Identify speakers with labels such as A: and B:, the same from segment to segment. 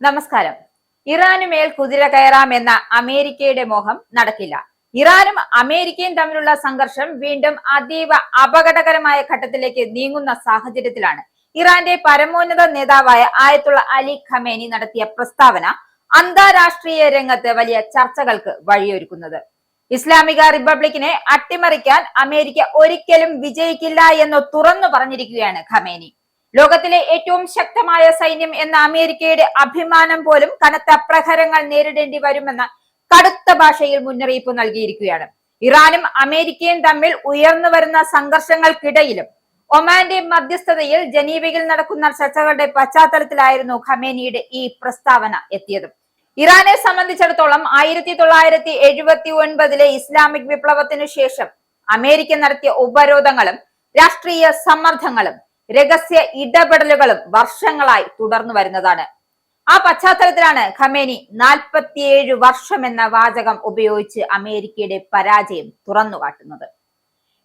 A: നമസ്കാരം. ഇറാനുമേൽ കുതിര കയറാമെന്ന അമേരിക്കയുടെ മോഹം നടക്കില്ല. ഇറാനും അമേരിക്കയും തമ്മിലുള്ള സംഘർഷം വീണ്ടും അതീവ അപകടകരമായ ഘട്ടത്തിലേക്ക് നീങ്ങുന്ന സാഹചര്യത്തിലാണ് ഇറാന്റെ പരമോന്നത നേതാവായ ആയത്തുള്ള അലി ഖമേനി നടത്തിയ പ്രസ്താവന അന്താരാഷ്ട്രീയ രംഗത്ത് വലിയ ചർച്ചകൾക്ക് വഴിയൊരുക്കുന്നത്. ഇസ്ലാമിക റിപ്പബ്ലിക്കിനെ അട്ടിമറിക്കാൻ അമേരിക്ക ഒരിക്കലും വിജയിക്കില്ല എന്ന് തുറന്നു പറഞ്ഞിരിക്കുകയാണ് ഖമേനി. ലോകത്തിലെ ഏറ്റവും ശക്തമായ സൈന്യം എന്ന അമേരിക്കയുടെ അഭിമാനം പോലും കനത്ത പ്രഹരങ്ങൾ നേരിടേണ്ടി വരുമെന്ന കടുത്ത ഭാഷയിൽ മുന്നറിയിപ്പ് നൽകിയിരിക്കുകയാണ്. ഇറാനും അമേരിക്കയും തമ്മിൽ ഉയർന്നു വരുന്ന സംഘർഷങ്ങൾക്കിടയിലും ഒമാന്റെ മധ്യസ്ഥതയിൽ ജനീവയിൽ നടക്കുന്ന ചർച്ചകളുടെ പശ്ചാത്തലത്തിലായിരുന്നു ഖമേനിയുടെ ഈ പ്രസ്താവന എത്തിയത്. ഇറാനെ സംബന്ധിച്ചിടത്തോളം 1979 ഇസ്ലാമിക് വിപ്ലവത്തിനു ശേഷം അമേരിക്ക നടത്തിയ ഉപരോധങ്ങളും രാഷ്ട്രീയ സമ്മർദ്ദങ്ങളും രഹസ്യ ഇടപെടലുകളും വർഷങ്ങളായി തുടർന്നു വരുന്നതാണ്. ആ പശ്ചാത്തലത്തിലാണ് ഖമേനി 47 വർഷം എന്ന വാചകം ഉപയോഗിച്ച് അമേരിക്കയുടെ പരാജയം തുറന്നു കാട്ടുന്നത്.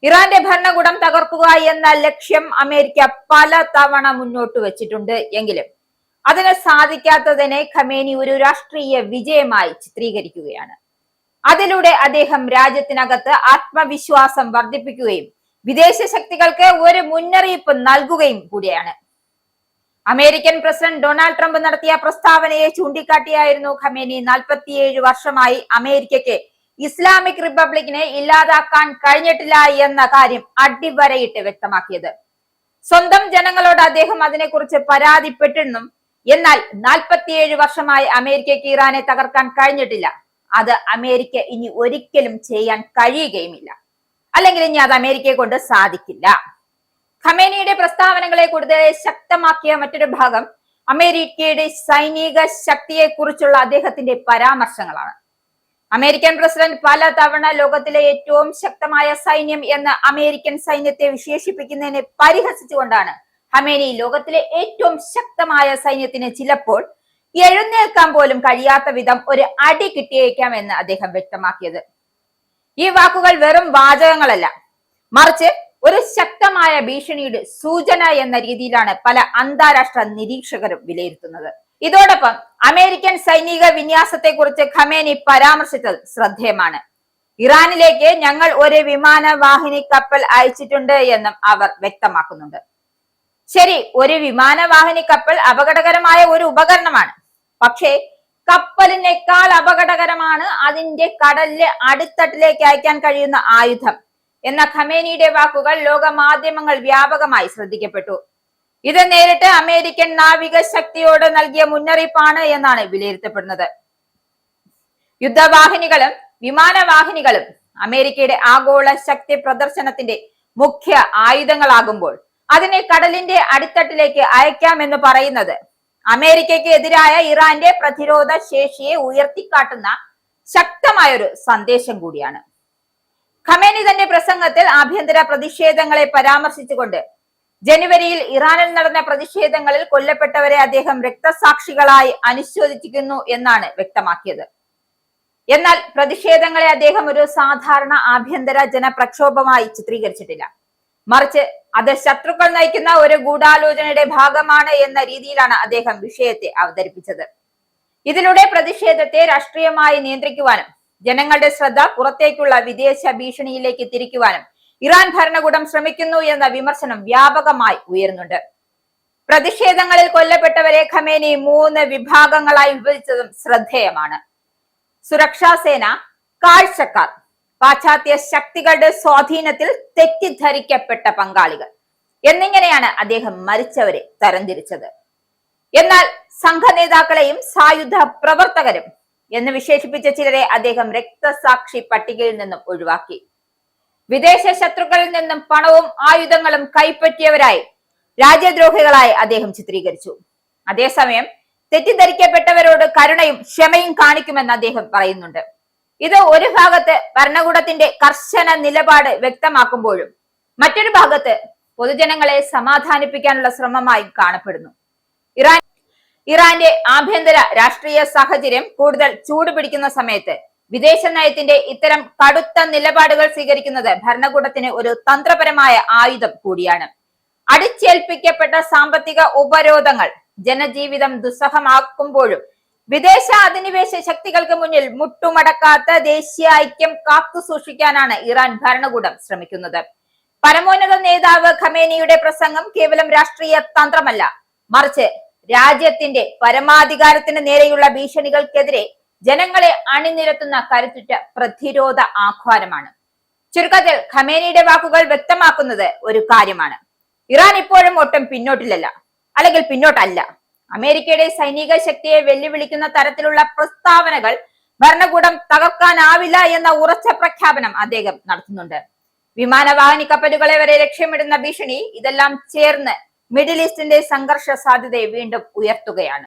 A: ഇറാന്റെ ഭരണകൂടം തകർക്കുക എന്ന ലക്ഷ്യം അമേരിക്ക പല തവണ മുന്നോട്ട് വെച്ചിട്ടുണ്ട് എങ്കിലും അതിന് സാധിക്കാത്തതിനെ ഖമേനി ഒരു രാഷ്ട്രീയ വിജയമായി ചിത്രീകരിക്കുകയാണ്. അതിലൂടെ അദ്ദേഹം രാജ്യത്തിനകത്ത് ആത്മവിശ്വാസം വർദ്ധിപ്പിക്കുകയും വിദേശ ശക്തികൾക്ക് ഒരു മുന്നറിയിപ്പ് നൽകുകയും കൂടിയാണ്. അമേരിക്കൻ പ്രസിഡന്റ് ഡൊണാൾഡ് ട്രംപ് നടത്തിയ പ്രസ്താവനയെ ചൂണ്ടിക്കാട്ടിയായിരുന്നു ഖമേനി 47 വർഷമായി അമേരിക്കയ്ക്ക് ഇസ്ലാമിക് റിപ്പബ്ലിക്കിനെ ഇല്ലാതാക്കാൻ കഴിഞ്ഞിട്ടില്ല എന്ന കാര്യം അടിവരയിട്ട് വ്യക്തമാക്കിയത്. സ്വന്തം ജനങ്ങളോട് അദ്ദേഹം അതിനെക്കുറിച്ച് പരാതിപ്പെട്ടിരുന്നു. എന്നാൽ 47 വർഷമായി അമേരിക്കയ്ക്ക് ഇറാനെ തകർക്കാൻ കഴിഞ്ഞിട്ടില്ല. അത് അമേരിക്ക ഇനി ഒരിക്കലും ചെയ്യാൻ കഴിയുകയുമില്ല. അല്ലെങ്കിൽ ഇനി അത് അമേരിക്കയെ കൊണ്ട് സാധിക്കില്ല. ഖമേനിയുടെ പ്രസ്താവനകളെ കൂടുതൽ ശക്തമാക്കിയ മറ്റൊരു ഭാഗം അമേരിക്കയുടെ സൈനിക ശക്തിയെ കുറിച്ചുള്ള അദ്ദേഹത്തിന്റെ പരാമർശങ്ങളാണ്. അമേരിക്കൻ പ്രസിഡന്റ് പല തവണ ലോകത്തിലെ ഏറ്റവും ശക്തമായ സൈന്യം എന്ന് അമേരിക്കൻ സൈന്യത്തെ വിശേഷിപ്പിക്കുന്നതിനെ പരിഹസിച്ചുകൊണ്ടാണ് ഖമേനി ലോകത്തിലെ ഏറ്റവും ശക്തമായ സൈന്യത്തിന് ചിലപ്പോൾ എഴുന്നേൽക്കാൻ പോലും കഴിയാത്ത വിധം ഒരു അടി കിട്ടിയേക്കാം എന്ന് അദ്ദേഹം വ്യക്തമാക്കിയത്. ഈ വാക്കുകൾ വെറും വാചകങ്ങളല്ല, മറിച്ച് ഒരു ശക്തമായ ഭീഷണിയുടെ സൂചന എന്ന രീതിയിലാണ് പല അന്താരാഷ്ട്ര നിരീക്ഷകരും വിലയിരുത്തുന്നത്. ഇതോടൊപ്പം അമേരിക്കൻ സൈനിക വിന്യാസത്തെ കുറിച്ച് ഖമേനി പരാമർശിച്ചത് ശ്രദ്ധേയമാണ്. ഇറാനിലേക്ക് ഞങ്ങൾ ഒരു വിമാനവാഹിനി കപ്പൽ അയച്ചിട്ടുണ്ട് എന്നും അവർ വ്യക്തമാക്കുന്നുണ്ട്. ശരി, ഒരു വിമാനവാഹിനി കപ്പൽ അപകടകരമായ ഒരു ഉപകരണമാണ്. പക്ഷേ കപ്പലിനേക്കാൾ അപകടകരമാണ് അതിന്റെ കടലിലെ അടിത്തട്ടിലേക്ക് അയക്കാൻ കഴിയുന്ന ആയുധം എന്ന ഖമേനിയുടെ വാക്കുകൾ ലോക മാധ്യമങ്ങൾ വ്യാപകമായി ശ്രദ്ധിക്കപ്പെട്ടു. ഇത് നേരിട്ട് അമേരിക്കൻ നാവിക ശക്തിയോട് നൽകിയ മുന്നറിയിപ്പാണ് എന്നാണ് വിലയിരുത്തപ്പെടുന്നത്. യുദ്ധവാഹിനികളും വിമാനവാഹിനികളും അമേരിക്കയുടെ ആഗോള ശക്തി പ്രദർശനത്തിന്റെ മുഖ്യ ആയുധങ്ങളാകുമ്പോൾ അതിനെ കടലിന്റെ അടിത്തട്ടിലേക്ക് അയക്കാമെന്ന് പറയുന്നത് അമേരിക്കയ്ക്ക് എതിരായ ഇറാന്റെ പ്രതിരോധ ശേഷിയെ ഉയർത്തിക്കാട്ടുന്ന ശക്തമായൊരു സന്ദേശം കൂടിയാണ്. ഖമേനി തന്റെ പ്രസംഗത്തിൽ ആഭ്യന്തര പ്രതിഷേധങ്ങളെ പരാമർശിച്ചുകൊണ്ട് ജനുവരിയിൽ ഇറാനിൽ നടന്ന പ്രതിഷേധങ്ങളിൽ കൊല്ലപ്പെട്ടവരെ അദ്ദേഹം രക്തസാക്ഷികളായി അനുശോചിക്കുന്നു എന്നാണ് വ്യക്തമാക്കിയത്. എന്നാൽ പ്രതിഷേധങ്ങളെ അദ്ദേഹം ഒരു സാധാരണ ആഭ്യന്തര ജനപ്രക്ഷോഭമായി ചിത്രീകരിച്ചിട്ടില്ല. മറിച്ച് അത് ശത്രുക്കൾ നയിക്കുന്ന ഒരു ഗൂഢാലോചനയുടെ ഭാഗമാണ് എന്ന രീതിയിലാണ് അദ്ദേഹം വിഷയത്തെ അവതരിപ്പിച്ചത്. ഇതിലൂടെ പ്രതിഷേധത്തെ രാഷ്ട്രീയമായി നിയന്ത്രിക്കുവാനും ജനങ്ങളുടെ ശ്രദ്ധ പുറത്തേക്കുള്ള വിദേശ ഭീഷണിയിലേക്ക് തിരിക്കുവാനും ഇറാൻ ഭരണകൂടം ശ്രമിക്കുന്നു എന്ന വിമർശനം വ്യാപകമായി ഉയരുന്നുണ്ട്. പ്രതിഷേധങ്ങളിൽ കൊല്ലപ്പെട്ടവരെ ഖമേനി 3 വിഭാഗങ്ങളായി വിഭജിച്ചതും ശ്രദ്ധേയമാണ്. സുരക്ഷാ സേന, കാഴ്ചക്കാർ, പാശ്ചാത്യ ശക്തികളുടെ സ്വാധീനത്തിൽ തെറ്റിദ്ധരിക്കപ്പെട്ട പങ്കാളികൾ എന്നിങ്ങനെയാണ് അദ്ദേഹം മരിച്ചവരെ തരംതിരിച്ചത്. എന്നാൽ സംഘ നേതാക്കളെയും സായുധ പ്രവർത്തകരും എന്ന് വിശേഷിപ്പിച്ച ചിലരെ അദ്ദേഹം രക്തസാക്ഷി പട്ടികയിൽ നിന്നും ഒഴിവാക്കി. വിദേശ ശത്രുക്കളിൽ നിന്നും പണവും ആയുധങ്ങളും കൈപ്പറ്റിയവരായി രാജ്യദ്രോഹികളായി അദ്ദേഹം ചിത്രീകരിച്ചു. അതേസമയം തെറ്റിദ്ധരിക്കപ്പെട്ടവരോട് കരുണയും ക്ഷമയും കാണിക്കുമെന്ന് അദ്ദേഹം പറയുന്നുണ്ട്. ഇത് ഒരു ഭാഗത്ത് ഭരണകൂടത്തിന്റെ കർശന നിലപാട് വ്യക്തമാക്കുമ്പോഴും മറ്റൊരു ഭാഗത്ത് പൊതുജനങ്ങളെ സമാധാനിപ്പിക്കാനുള്ള ശ്രമമായും കാണപ്പെടുന്നു. ഇറാന്റെ ആഭ്യന്തര രാഷ്ട്രീയ സാഹചര്യം കൂടുതൽ ചൂടുപിടിക്കുന്ന സമയത്ത് വിദേശ നയത്തിന്റെ ഇത്തരം കടുത്ത നിലപാടുകൾ സ്വീകരിക്കുന്നത് ഭരണകൂടത്തിന് ഒരു തന്ത്രപരമായ ആയുധം കൂടിയാണ്. അടിച്ചേൽപ്പിക്കപ്പെട്ട സാമ്പത്തിക ഉപരോധങ്ങൾ ജനജീവിതം ദുസ്സഹമാക്കുമ്പോഴും വിദേശ അധിനിവേശ ശക്തികൾക്ക് മുന്നിൽ മുട്ടുമടക്കാത്ത ദേശീയ ഐക്യം കാത്തു സൂക്ഷിക്കാനാണ് ഇറാൻ ഭരണകൂടം ശ്രമിക്കുന്നത്. പരമോന്നത നേതാവ് ഖമേനിയുടെ പ്രസംഗം കേവലം രാഷ്ട്രീയ തന്ത്രമല്ല, മറിച്ച് രാജ്യത്തിന്റെ പരമാധികാരത്തിന് നേരെയുള്ള ഭീഷണികൾക്കെതിരെ ജനങ്ങളെ അണിനിരത്തുന്ന കരുത്തുറ്റ പ്രതിരോധ ആഹ്വാനമാണ്. ചുരുക്കത്തിൽ ഖമേനിയുടെ വാക്കുകൾ വ്യക്തമാക്കുന്നത് ഒരു കാര്യമാണ്: ഇറാൻ ഇപ്പോഴും ഒട്ടും പിന്നോട്ടിലല്ല, അല്ലെങ്കിൽ പിന്നോട്ടല്ല. അമേരിക്കയുടെ സൈനിക ശക്തിയെ വെല്ലുവിളിക്കുന്ന തരത്തിലുള്ള പ്രസ്താവനകൾ ഭരണകൂടം തകർക്കാനാവില്ല എന്ന ഉറച്ച പ്രഖ്യാപനം അദ്ദേഹം നടത്തുന്നുണ്ട്. വിമാനവാഹിനി കപ്പലുകളെ വരെ ലക്ഷ്യമിടുന്ന ഭീഷണി, ഇതെല്ലാം ചേർന്ന് മിഡിൽ ഈസ്റ്റിന്റെ സംഘർഷ സാധ്യതയെ വീണ്ടും ഉയർത്തുകയാണ്.